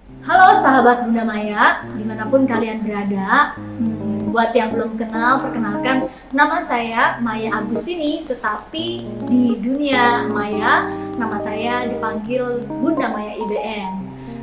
Halo sahabat Bunda Maya, dimanapun kalian berada. Buat yang belum kenal, perkenalkan, nama saya Maya Agustini. Tetapi di dunia Maya, nama saya dipanggil Bunda Maya IBN.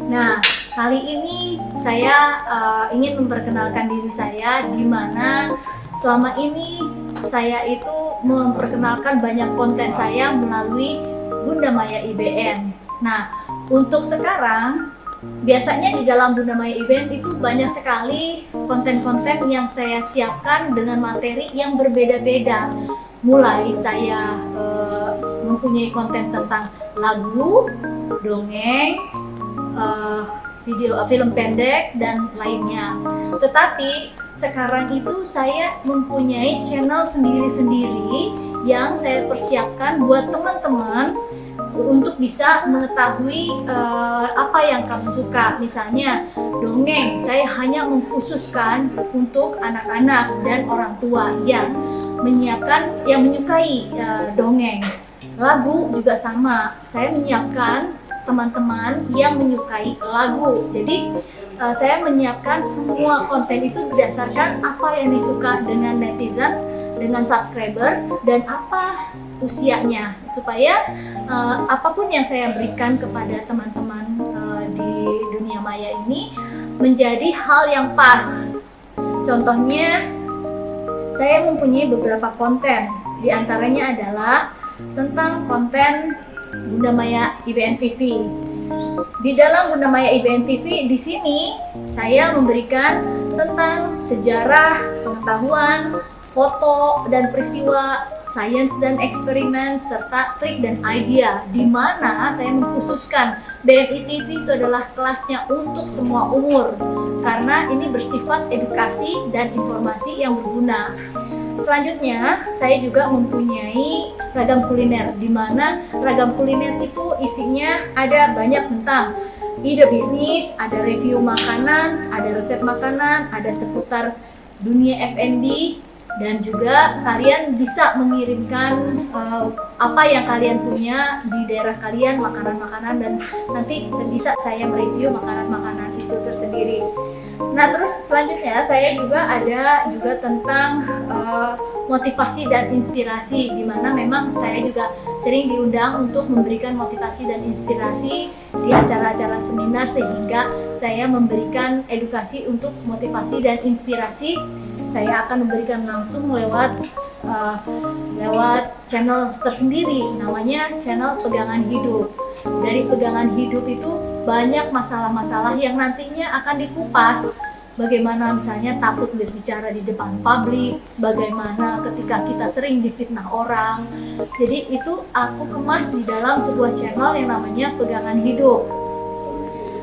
Nah, kali ini saya ingin memperkenalkan diri saya, di mana selama ini saya itu memperkenalkan banyak konten saya melalui Bunda Maya IBN. Nah, untuk sekarang biasanya di dalam Bunda Maya Event itu banyak sekali konten-konten yang saya siapkan dengan materi yang berbeda-beda. Mulai saya mempunyai konten tentang lagu, dongeng, video film pendek, dan lainnya. Tetapi sekarang itu saya mempunyai channel sendiri-sendiri yang saya persiapkan buat teman-teman untuk bisa mengetahui apa yang kamu suka. Misalnya dongeng, saya hanya mengkhususkan untuk anak-anak dan orang tua yang menyukai dongeng. Lagu juga sama, saya menyiapkan teman-teman yang menyukai lagu. Jadi saya menyiapkan semua konten itu berdasarkan apa yang disuka dengan netizen, dengan subscriber, dan apa usianya, supaya apapun yang saya berikan kepada teman-teman di dunia maya ini menjadi hal yang pas. Contohnya, saya mempunyai beberapa konten, diantaranya adalah tentang konten Bunda Maya IBN TV. Di dalam Bunda Maya IBN TV di sini saya memberikan tentang sejarah, pengetahuan, foto dan peristiwa, sains dan eksperimen, serta trik dan idea, di mana saya mengkhususkan BMI TV itu adalah kelasnya untuk semua umur, karena ini bersifat edukasi dan informasi yang berguna. Selanjutnya, saya juga mempunyai ragam kuliner, di mana ragam kuliner itu isinya ada banyak tentang ide bisnis, ada review makanan, ada resep makanan, ada seputar dunia F&B, dan juga kalian bisa mengirimkan apa yang kalian punya di daerah kalian, makanan-makanan, dan nanti bisa saya mereview makanan-makanan itu tersendiri. Nah, terus selanjutnya saya juga ada tentang motivasi dan inspirasi, di mana memang saya juga sering diundang untuk memberikan motivasi dan inspirasi di acara-acara seminar, sehingga saya memberikan edukasi untuk motivasi dan inspirasi. Saya akan memberikan langsung lewat channel tersendiri, namanya channel Pegangan Hidup. Dari Pegangan Hidup itu banyak masalah-masalah yang nantinya akan dikupas. Bagaimana misalnya takut berbicara di depan publik, bagaimana ketika kita sering difitnah orang. Jadi itu aku kemas di dalam sebuah channel yang namanya Pegangan Hidup.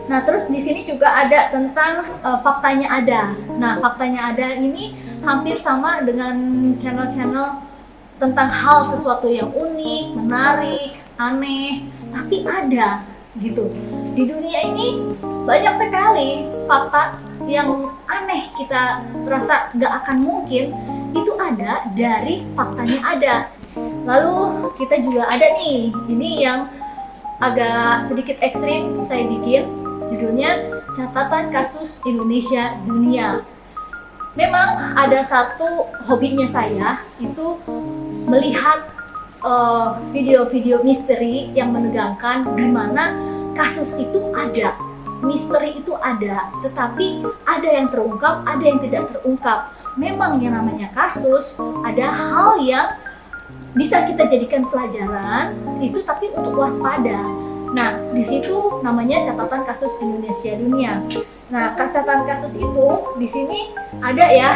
Nah, terus di sini juga ada tentang faktanya ada. Nah, faktanya ada ini hampir sama dengan channel-channel tentang hal sesuatu yang unik, menarik, aneh, tapi ada gitu. Di dunia ini banyak sekali fakta yang aneh, kita rasa gak akan mungkin, itu ada dari faktanya ada. Lalu kita juga ada nih, ini yang agak sedikit ekstrim saya bikin, judulnya Catatan Kasus Indonesia Dunia. Memang ada satu hobinya saya, itu melihat video-video misteri yang menegangkan, di mana kasus itu ada, misteri itu ada, tetapi ada yang terungkap, ada yang tidak terungkap. Memang yang namanya kasus, ada hal yang bisa kita jadikan pelajaran, itu tapi untuk waspada. Nah, di situ namanya Catatan Kasus Indonesia Dunia. Nah, catatan kasus itu di sini ada ya,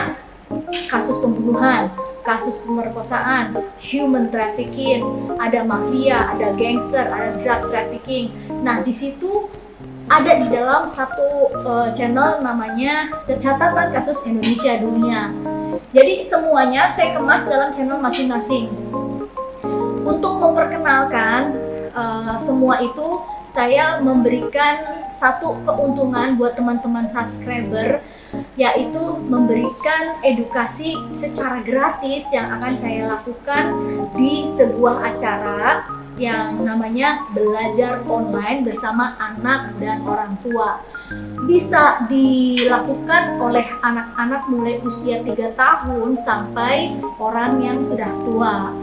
kasus pembunuhan, kasus pemerkosaan, human trafficking, ada mafia, ada gangster, ada drug trafficking. Nah, di situ ada di dalam satu channel namanya Catatan Kasus Indonesia Dunia. Jadi semuanya saya kemas dalam channel masing-masing. Untuk memperkenalkan semua itu, saya memberikan satu keuntungan buat teman-teman subscriber, yaitu memberikan edukasi secara gratis yang akan saya lakukan di sebuah acara yang namanya belajar online bersama anak dan orang tua. Bisa dilakukan oleh anak-anak mulai usia 3 tahun sampai orang yang sudah tua.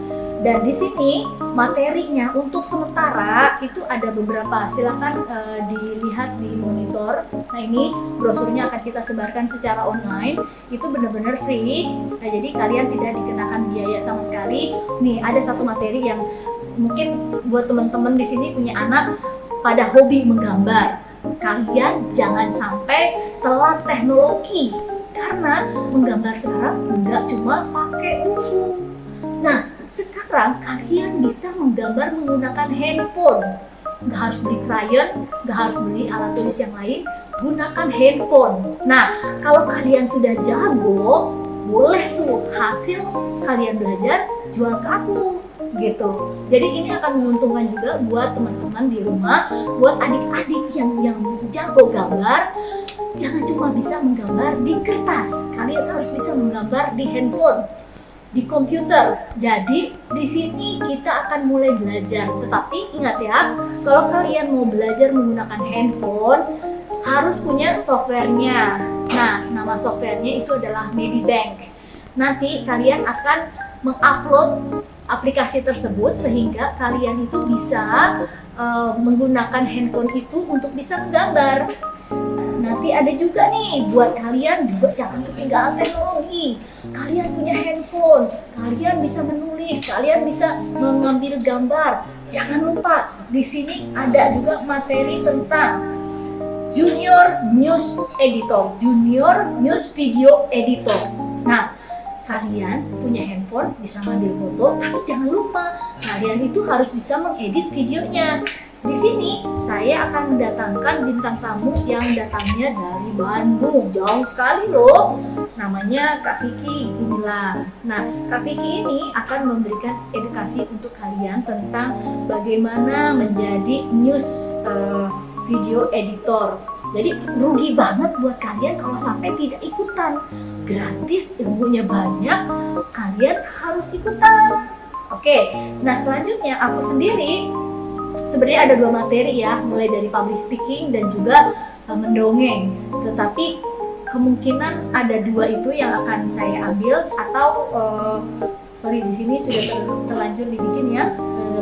Dan di sini materinya untuk sementara itu ada beberapa, silakan dilihat di monitor. Nah, ini brosurnya akan kita sebarkan secara online, itu benar-benar free. Nah, jadi kalian tidak dikenakan biaya sama sekali. Nih, ada satu materi yang mungkin buat teman-teman di sini punya anak pada hobi menggambar. Kalian jangan sampai telat teknologi, karena menggambar sekarang nggak cuma pakai buku. Nah, sekarang kalian bisa menggambar menggunakan handphone. Nggak harus beli crayon, nggak harus beli alat tulis yang lain, gunakan handphone. Nah, kalau kalian sudah jago, boleh tuh hasil kalian belajar jual ke aku gitu. Jadi ini akan menguntungkan juga buat teman-teman di rumah, buat adik-adik yang jago gambar. Jangan cuma bisa menggambar di kertas, kalian harus bisa menggambar di handphone, di komputer. Jadi di sini kita akan mulai belajar. Tetapi ingat ya, kalau kalian mau belajar menggunakan handphone harus punya softwarenya. Nah, nama softwarenya itu adalah Medibank. Nanti kalian akan mengupload aplikasi tersebut sehingga kalian itu bisa menggunakan handphone itu untuk bisa menggambar. Nanti ada juga nih buat kalian juga jangan ketinggalan teknologi. Kalian punya handphone, kalian bisa menulis, kalian bisa mengambil gambar. Jangan lupa di sini ada juga materi tentang Junior News Editor, Junior News Video Editor. Nah, kalian punya handphone bisa ngambil foto, tapi jangan lupa kalian itu harus bisa mengedit videonya. Di sini saya akan mendatangkan bintang tamu yang datangnya dari Bandung, jauh sekali loh. Namanya Kak Vicky Gumilang. Nah, Kak Vicky ini akan memberikan edukasi untuk kalian tentang bagaimana menjadi news video editor. Jadi rugi banget buat kalian kalau sampai tidak ikutan. Gratis, ilmunya banyak, kalian harus ikutan. Oke, nah selanjutnya aku sendiri sebenarnya ada 2 materi ya, mulai dari public speaking dan juga mendongeng. Tetapi kemungkinan ada 2 itu yang akan saya ambil atau di sini sudah terlanjur dibikin ya,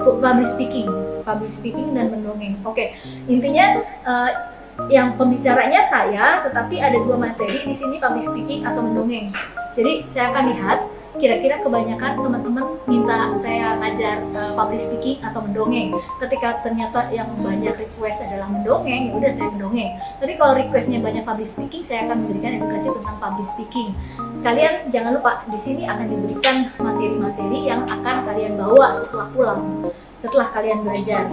public speaking dan mendongeng. Oke, intinya yang pembicaranya saya, tetapi ada 2 materi di sini, public speaking atau mendongeng. Jadi saya akan lihat kira-kira kebanyakan teman-teman minta saya ngajar public speaking atau mendongeng. Ketika ternyata yang banyak request adalah mendongeng, ya udah saya mendongeng. Tapi kalau requestnya banyak public speaking, saya akan memberikan edukasi tentang public speaking. Kalian jangan lupa di sini akan diberikan materi-materi yang akan kalian bawa setelah pulang, setelah kalian belajar.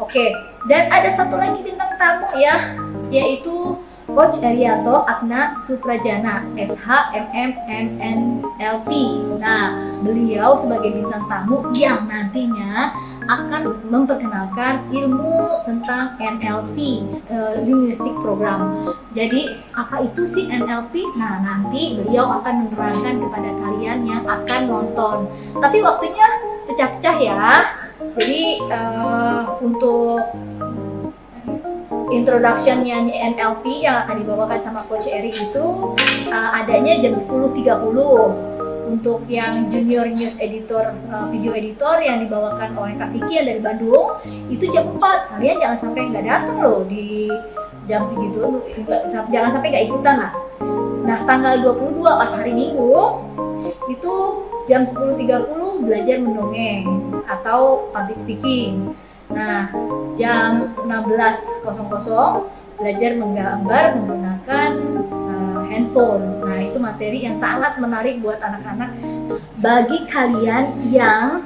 Oke, dan ada satu lagi bintang tamu ya, yaitu Coach Erianto Agna Suprajana, SHMM-NLP. Nah, beliau sebagai bintang tamu yang nantinya akan memperkenalkan ilmu tentang NLP, Linguistic Program. Jadi, apa itu sih NLP? Nah, nanti beliau akan menerangkan kepada kalian yang akan nonton. Tapi waktunya pecah-pecah ya. Jadi, untuk introduction-nya NLP yang akan dibawakan sama Coach Eri itu adanya jam 10.30. Untuk yang Junior News Editor, Video Editor yang dibawakan oleh Kak Vicky yang dari Bandung itu jam 4. Kalian jangan sampai nggak datang loh di jam segitu, jangan sampai nggak ikutan lah. Nah, tanggal 22 pas hari Minggu itu jam 10.30 belajar mendongeng atau public speaking. Nah, jam 16.00 belajar menggambar menggunakan handphone. Nah, itu materi yang sangat menarik buat anak-anak. Bagi kalian yang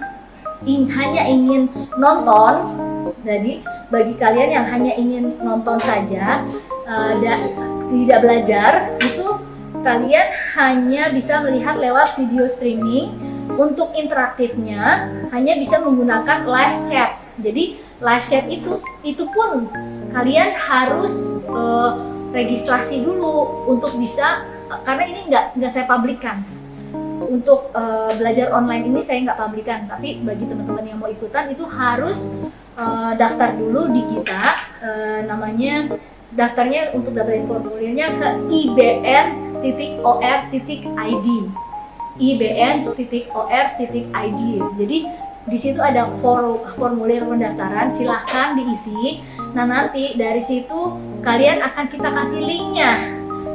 hanya ingin nonton, jadi bagi kalian yang hanya ingin nonton saja, tidak belajar, itu kalian hanya bisa melihat lewat video streaming. Untuk interaktifnya hanya bisa menggunakan live chat. Jadi live chat itu pun kalian harus registrasi dulu untuk bisa, karena ini nggak saya publikkan. untuk belajar online ini saya nggak publikan, tapi bagi teman-teman yang mau ikutan itu harus daftar dulu di kita, namanya daftarnya untuk daftarin formulirnya ke ibn.or.id, ibn.or.id. Jadi di situ ada formulir pendaftaran, silahkan diisi. Nah nanti dari situ kalian akan kita kasih linknya.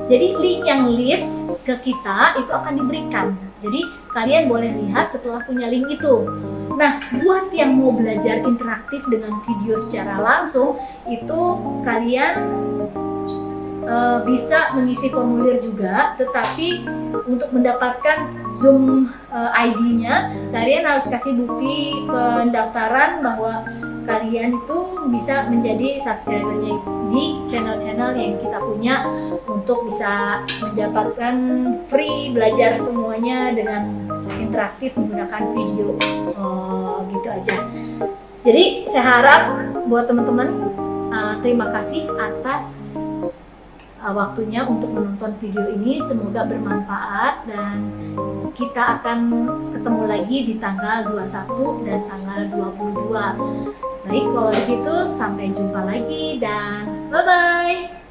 Jadi link yang list ke kita itu akan diberikan. Jadi kalian boleh lihat setelah punya link itu. Nah buat yang mau belajar interaktif dengan video secara langsung, itu kalian bisa mengisi formulir juga, tetapi untuk mendapatkan Zoom ID-nya kalian harus kasih bukti pendaftaran bahwa kalian itu bisa menjadi subscribernya di channel-channel yang kita punya, untuk bisa mendapatkan free belajar semuanya dengan interaktif menggunakan video. Gitu aja. Jadi saya harap buat teman-teman, terima kasih atas waktunya untuk menonton video ini, semoga bermanfaat dan kita akan ketemu lagi di tanggal 21 dan tanggal 22. Baik, kalau begitu sampai jumpa lagi dan bye-bye.